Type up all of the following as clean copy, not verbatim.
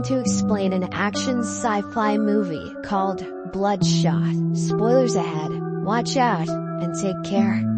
to explain an action sci-fi movie called BloodShot. Spoilers ahead. Watch out and take care.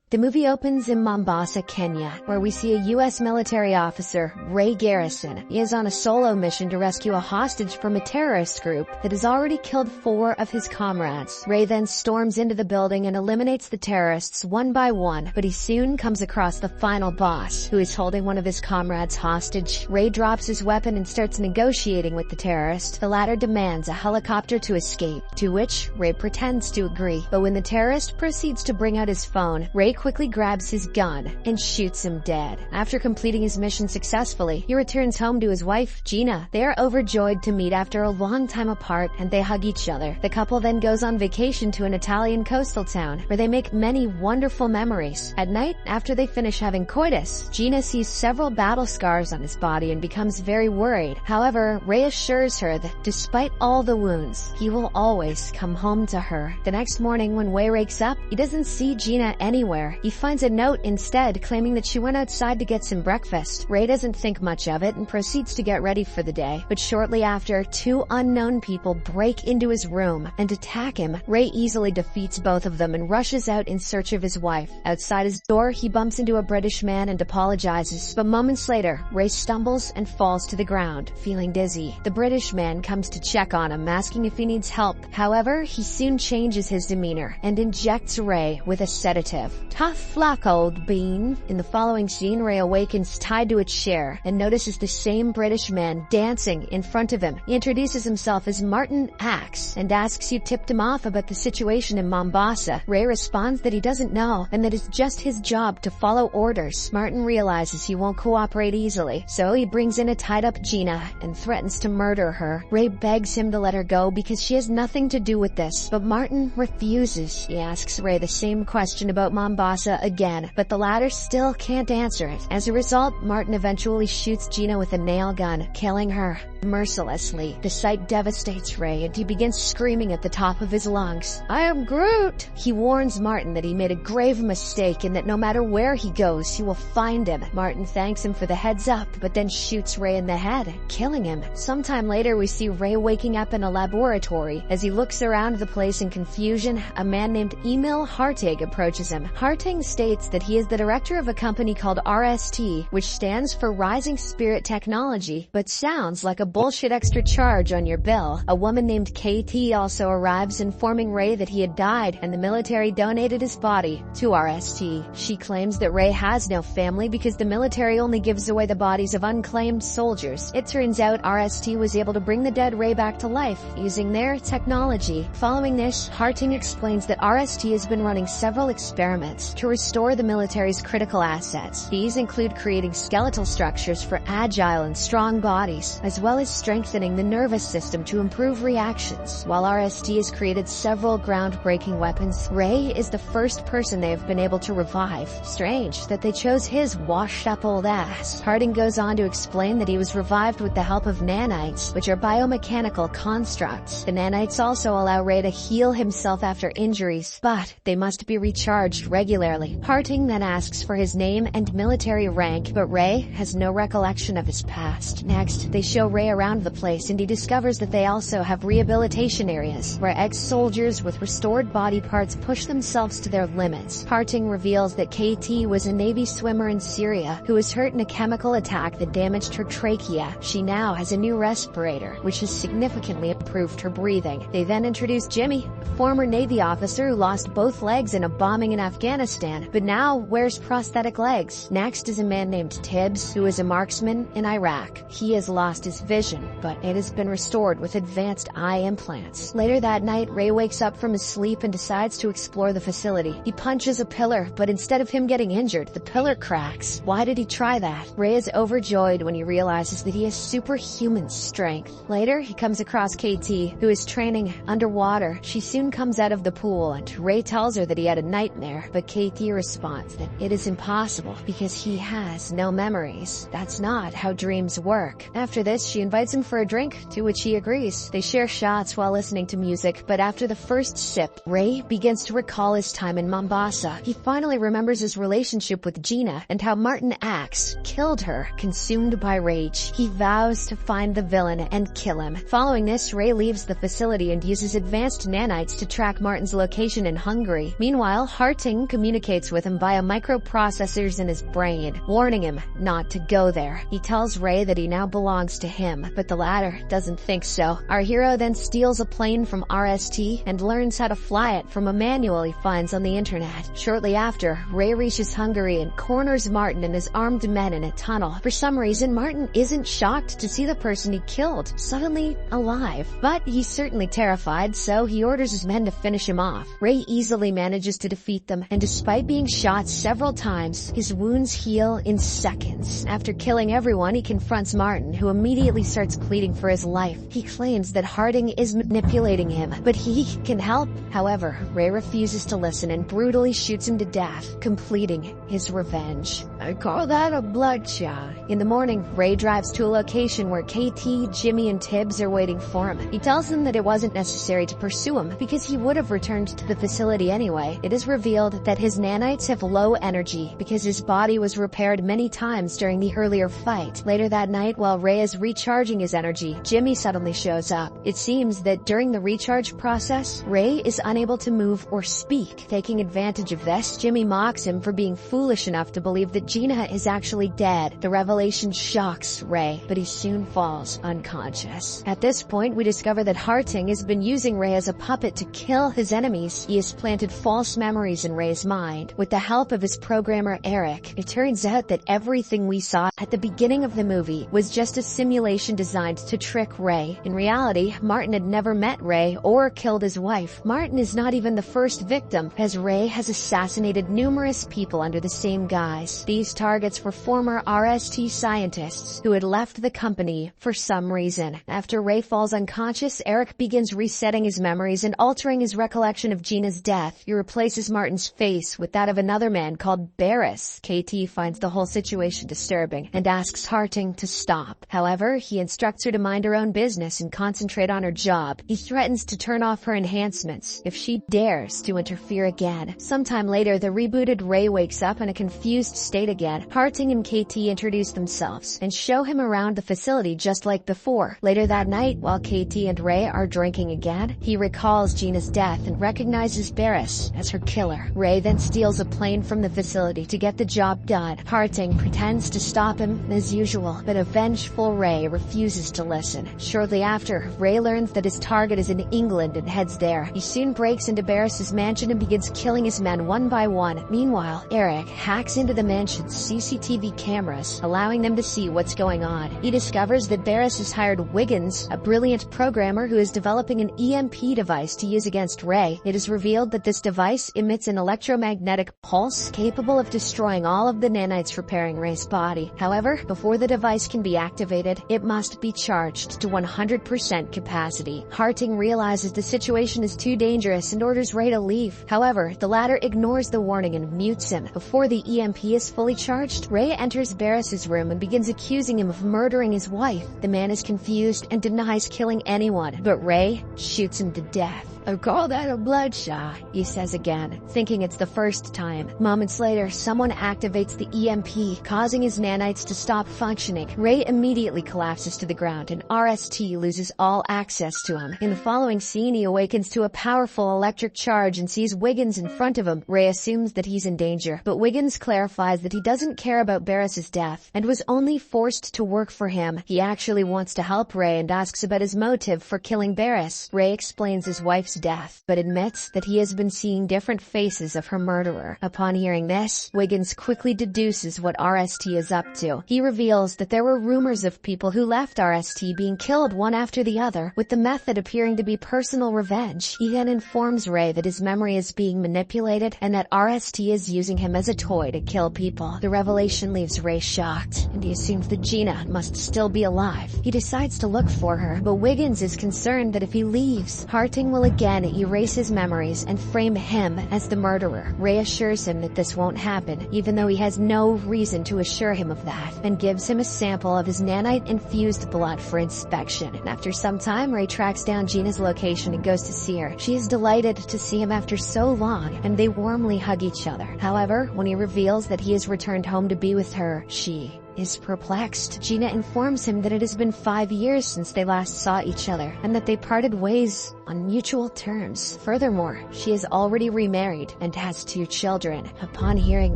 The movie opens in Mombasa, Kenya, where we see a U.S. military officer, Ray Garrison. He is on a solo mission to rescue a hostage from a terrorist group that has already killed 4 of his comrades. Ray then storms into the building and eliminates the terrorists one by one, but he soon comes across the final boss, who is holding one of his comrades hostage. Ray drops his weapon and starts negotiating with the terrorist. The latter demands a helicopter to escape, to which Ray pretends to agree. But when the terrorist proceeds to bring out his phone, Ray quickly grabs his gun and shoots him dead. After completing his mission successfully, he returns home to his wife, Gina. They are overjoyed to meet after a long time apart, and they hug each other. The couple then goes on vacation to an Italian coastal town, where they make many wonderful memories. At night, after they finish having coitus, Gina sees several battle scars on his body and becomes very worried. However, Ray assures her that despite all the wounds, he will always come home to her. The next morning, when Ray wakes up, he doesn't see Gina anywhere. He finds a note instead claiming that she went outside to get some breakfast. Ray doesn't think much of it and proceeds to get ready for the day. But shortly after, 2 unknown people break into his room and attack him. Ray easily defeats both of them and rushes out in search of his wife. Outside his door, he bumps into a British man and apologizes. But moments later, Ray stumbles and falls to the ground, feeling dizzy. The British man comes to check on him, asking if he needs help. However, he soon changes his demeanor and injects Ray with a sedative. Tough luck, old bean. In the following scene, Ray awakens tied to a chair and notices the same British man dancing in front of him. He introduces himself as Martin Axe and asks who tipped him off about the situation in Mombasa. Ray responds that he doesn't know and that it's just his job to follow orders. Martin realizes he won't cooperate easily, so he brings in a tied-up Gina and threatens to murder her. Ray begs him to let her go because she has nothing to do with this, but Martin refuses. He asks Ray the same question about Mombasa again, but the latter still can't answer it. As a result, Martin eventually shoots Gina with a nail gun, killing her mercilessly. The sight devastates Ray and he begins screaming at the top of his lungs, "I am Groot!" He warns Martin that he made a grave mistake and that no matter where he goes, he will find him. Martin thanks him for the heads up, but then shoots Ray in the head, killing him. Sometime later, we see Ray waking up in a laboratory. As he looks around the place in confusion, a man named Emil Hartig approaches him. Harting states that he is the director of a company called RST, which stands for Rising Spirit Technology, but sounds like a bullshit extra charge on your bill. A woman named KT also arrives, informing Ray that he had died and the military donated his body to RST. She claims that Ray has no family because the military only gives away the bodies of unclaimed soldiers. It turns out RST was able to bring the dead Ray back to life using their technology. Following this, Harting explains that RST has been running several experiments to restore the military's critical assets. These include creating skeletal structures for agile and strong bodies, as well as strengthening the nervous system to improve reactions. While RST has created several groundbreaking weapons, Ray is the first person they have been able to revive. Strange that they chose his washed-up old ass. Harding goes on to explain that he was revived with the help of nanites, which are biomechanical constructs. The nanites also allow Ray to heal himself after injuries, but they must be recharged regularly. Harting then asks for his name and military rank, but Ray has no recollection of his past. Next, they show Ray around the place and he discovers that they also have rehabilitation areas, where ex-soldiers with restored body parts push themselves to their limits. Harting reveals that KT was a Navy swimmer in Syria who was hurt in a chemical attack that damaged her trachea. She now has a new respirator, which has significantly improved her breathing. They then introduce Jimmy, a former Navy officer who lost both legs in a bombing in Afghanistan, but now wears prosthetic legs. Next is a man named Tibbs, who is a marksman in Iraq. He has lost his vision, but it has been restored with advanced eye implants. Later that night, Ray wakes up from his sleep and decides to explore the facility. He punches a pillar, but instead of him getting injured, the pillar cracks. Why did he try that? Ray is overjoyed when he realizes that he has superhuman strength. Later, he comes across KT, who is training underwater. She soon comes out of the pool, and Ray tells her that he had a nightmare, but KT responds that it is impossible because he has no memories. That's not how dreams work. After this, she invites him for a drink, to which he agrees. They share shots while listening to music, but after the first sip, Ray begins to recall his time in Mombasa. He finally remembers his relationship with Gina and how Martin Axe killed her, consumed by rage. He vows to find the villain and kill him. Following this, Ray leaves the facility and uses advanced nanites to track Martin's location in Hungary. Meanwhile, Harting communicates with him via microprocessors in his brain, warning him not to go there. He tells Ray that he now belongs to him, but the latter doesn't think so. Our hero then steals a plane from RST and learns how to fly it from a manual he finds on the internet. Shortly after, Ray reaches Hungary and corners Martin and his armed men in a tunnel. For some reason, Martin isn't shocked to see the person he killed suddenly alive, but he's certainly terrified, so he orders his men to finish him off. Ray easily manages to defeat them, and despite being shot several times, his wounds heal in seconds. After killing everyone, he confronts Martin, who immediately starts pleading for his life. He claims that Harting is manipulating him, but he can help. However, Ray refuses to listen and brutally shoots him to death, completing his revenge. I call that a bloodshot. In the morning, Ray drives to a location where KT, Jimmy, and Tibbs are waiting for him. He tells them that it wasn't necessary to pursue him because he would have returned to the facility anyway. It is revealed that his nanites have low energy because his body was repaired many times during the earlier fight. Later that night, while Ray is recharging his energy, Jimmy suddenly shows up. It seems that during the recharge process, Ray is unable to move or speak. Taking advantage of this, Jimmy mocks him for being foolish enough to believe that Gina is actually dead. The revelation shocks Ray, but he soon falls unconscious. At this point, we discover that Harting has been using Ray as a puppet to kill his enemies. He has planted false memories in Ray's mind. With the help of his programmer Eric, it turns out that everything we saw at the beginning of the movie was just a simulation designed to trick Ray. In reality, Martin had never met Ray or killed his wife. Martin is not even the first victim, as Ray has assassinated numerous people under the same guise. These targets were former RST scientists who had left the company for some reason. After Ray falls unconscious, Eric begins resetting his memories and altering his recollection of Gina's death. He replaces Martin's face with that of another man called Barris. KT finds the whole situation disturbing and asks Harting to stop. However, he instructs her to mind her own business and concentrate on her job. He threatens to turn off her enhancements if she dares to interfere again. Sometime later, the rebooted Ray wakes up in a confused state again. Harting and KT introduce themselves and show him around the facility just like before. Later that night, while KT and Ray are drinking again, he recalls Gina's death and recognizes Barris as her killer. Ray then steals a plane from the facility to get the job done. Harting pretends to stop him as usual, but a vengeful Ray refuses to listen. Shortly after, Ray learns that his target is in England and heads there. He soon breaks into Barris's mansion and begins killing his men one by one. Meanwhile, Eric hacks into the mansion's CCTV cameras, allowing them to see what's going on. He discovers that Barris has hired Wiggins, a brilliant programmer who is developing an EMP device to use against Ray. It is revealed that this device emits an electromagnetic pulse capable of destroying all of the nanites repairing Ray's body. However, before the device can be activated, it must be charged to 100% capacity. Harting realizes the situation is too dangerous and orders Ray to leave. However, the latter ignores the warning and mutes him. Before the EMP is fully charged, Ray enters Barris's room and begins accusing him of murdering his wife. The man is confused and denies killing anyone, but Ray shoots him to death. I call that a bloodshot, he says again, thinking it's the first time. Moments later, someone activates the EMP, causing his nanites to stop functioning. Ray immediately collapses to the ground, and RST loses all access to him. In the following scene, he awakens to a powerful electric charge and sees Wiggins in front of him. Ray assumes that he's in danger, but Wiggins clarifies that he doesn't care about Barris's death and was only forced to work for him. He actually wants to help Ray and asks about his motive for killing Barris. Ray explains his wife's death, but admits that he has been seeing different faces of her murderer. Upon hearing this, Wiggins quickly deduces what RST is up to. He reveals that there were rumors of people who left RST being killed one after the other, with the method appearing to be personal revenge. He then informs Ray that his memory is being manipulated and that RST is using him as a toy to kill people. The revelation leaves Ray shocked, and he assumes that Gina must still be alive. He decides to look for her, but Wiggins is concerned that if he leaves, Harting will again again erase his memories and frame him as the murderer. Ray assures him that this won't happen, even though he has no reason to assure him of that, and gives him a sample of his nanite-infused blood for inspection. And after some time, Ray tracks down Gina's location and goes to see her. She is delighted to see him after so long, and they warmly hug each other. However, when he reveals that he has returned home to be with her, she is perplexed. Gina informs him that it has been 5 years since they last saw each other, and that they parted ways on mutual terms. Furthermore, she is already remarried and has 2 children. Upon hearing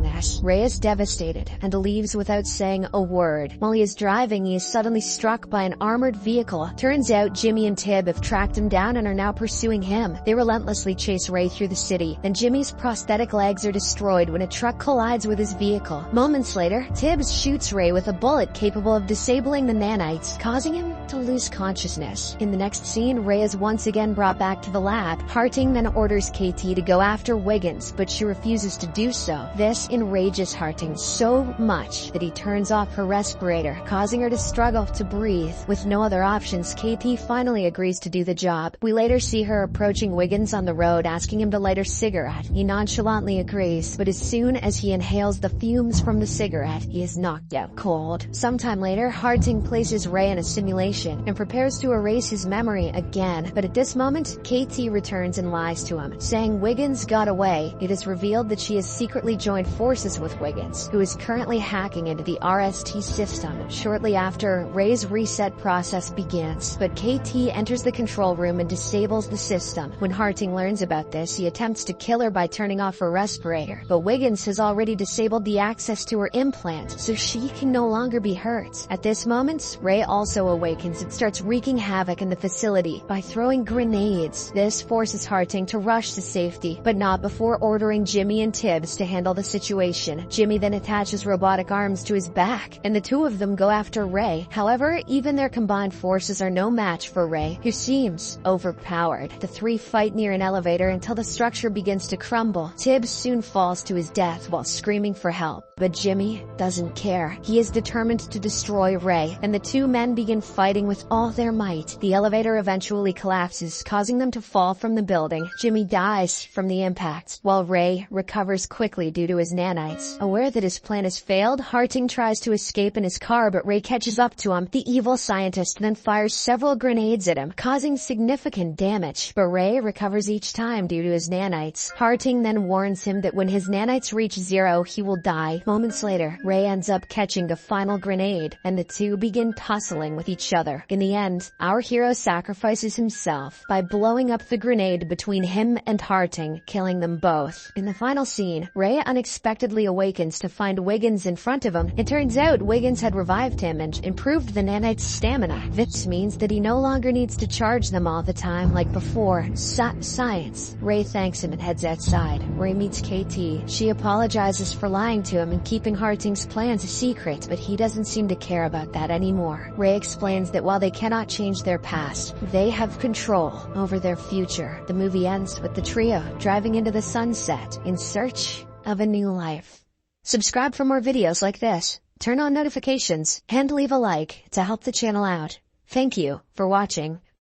this, Ray is devastated and leaves without saying a word. While he is driving, he is suddenly struck by an armored vehicle. Turns out Jimmy and Tib have tracked him down and are now pursuing him. They relentlessly chase Ray through the city. Then Jimmy's prosthetic legs are destroyed when a truck collides with his vehicle. Moments later, Tibbs shoots Ray with a bullet capable of disabling the nanites, causing him to lose consciousness. In the next scene, Ray is once again brought back to the lab. Harting then orders KT to go after Wiggins, but she refuses to do so. This enrages Harting so much that he turns off her respirator, causing her to struggle to breathe. With no other options, KT finally agrees to do the job. We later see her approaching Wiggins on the road, asking him to light her cigarette. He nonchalantly agrees, but as soon as he inhales the fumes from the cigarette, he is knocked out cold. Sometime later, Harting places Ray in a simulation and prepares to erase his memory again, but at this moment, KT returns and lies to him, saying Wiggins got away. It is revealed that she has secretly joined forces with Wiggins, who is currently hacking into the RST system. Shortly after, Ray's reset process begins, but KT enters the control room and disables the system. When Harting learns about this, he attempts to kill her by turning off her respirator, but Wiggins has already disabled the access to her implant, so she can no longer be hurt. At this moment, Ray also awakens and starts wreaking havoc in the facility by throwing grenades. This forces Harting to rush to safety, but not before ordering Jimmy and Tibbs to handle the situation. Jimmy then attaches robotic arms to his back, and the two of them go after Ray. However, even their combined forces are no match for Ray, who seems overpowered. The three fight near an elevator until the structure begins to crumble. Tibbs soon falls to his death while screaming for help, but Jimmy doesn't care. He is determined to destroy Ray, and the two men begin fighting with all their might. The elevator eventually collapses, causing them to fall from the building. Jimmy dies from the impact, while Ray recovers quickly due to his nanites. Aware that his plan has failed, Harting tries to escape in his car, but Ray catches up to him. The evil scientist then fires several grenades at him, causing significant damage, but Ray recovers each time due to his nanites. Harting then warns him that when his nanites reach 0, he will die. Moments later, Ray ends up catching the final grenade, and the two begin tussling with each other. In the end, our hero sacrifices himself by blowing up the grenade between him and Harting, killing them both. In the final scene, Ray unexpectedly awakens to find Wiggins in front of him. It turns out Wiggins had revived him and improved the nanite's stamina. This means that he no longer needs to charge them all the time like before. Science. Ray thanks him and heads outside. Ray meets KT. She apologizes for lying to him and keeping Harting's plans a secret, but he doesn't seem to care about that anymore. Ray explains that while they cannot change their past, they have control over their future. The movie ends with the trio driving into the sunset in search of a new life. Subscribe for more videos like this, turn on notifications, and leave a like to help the channel out. Thank you for watching.